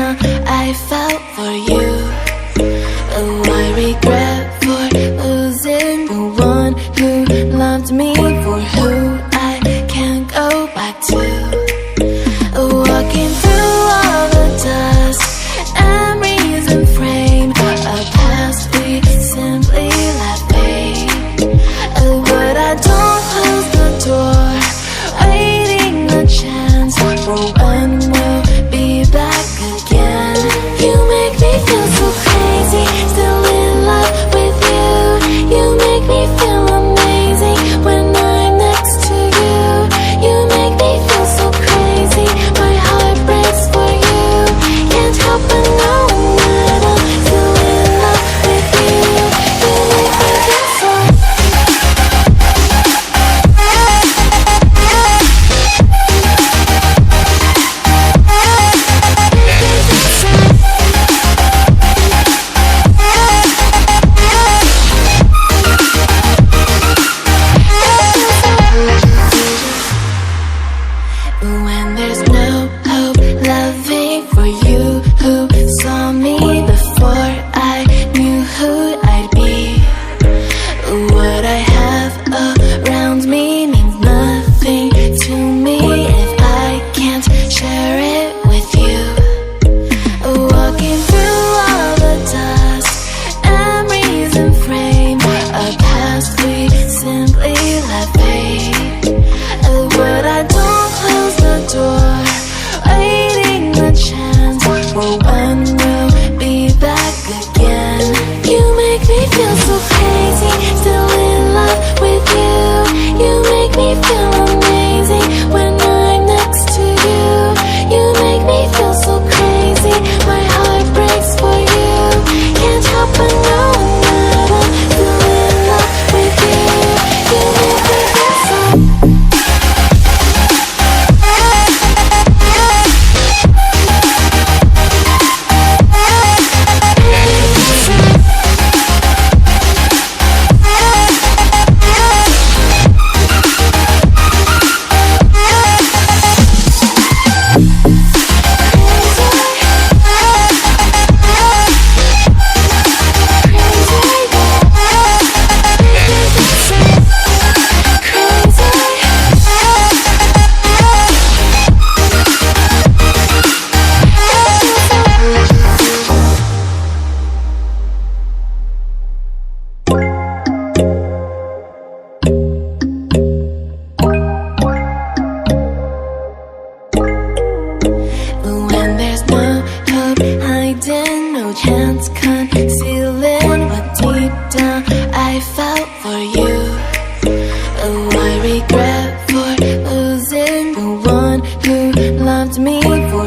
down I felt for you. Oh, I regret for losing the one who loved me, for who I can't go back to. Walking through all the dust, memories and frame, a past we simply let fade. But I don't close the door, waiting a chance for when we'll be back again. You make me feel so crazy, still in love with you. You make me feel amazing when I'm next to you. You make me feel so crazy, my heart breaks for you. Can't help but know that I'm still in love with you. You make me feel so. When there's no hope, loving for you who saw me before I knew who I'd be. What I have around me means nothing to me if I can't share it with you. Walking through all the dust, memories and frame, a past we simply let fade. But I don't close the door, waiting a chance for when we'll be back again. You make me feel so crazy, still in love with you. You make me feel amazing when I'm next to you. You make me feel so crazy, my heart breaks for you. Can't help but know that I'm still in love with you. You make me feel so. When there's no hope hiding, no chance concealing what deep down I felt for you. Oh, I regret for losing the one who loved me, for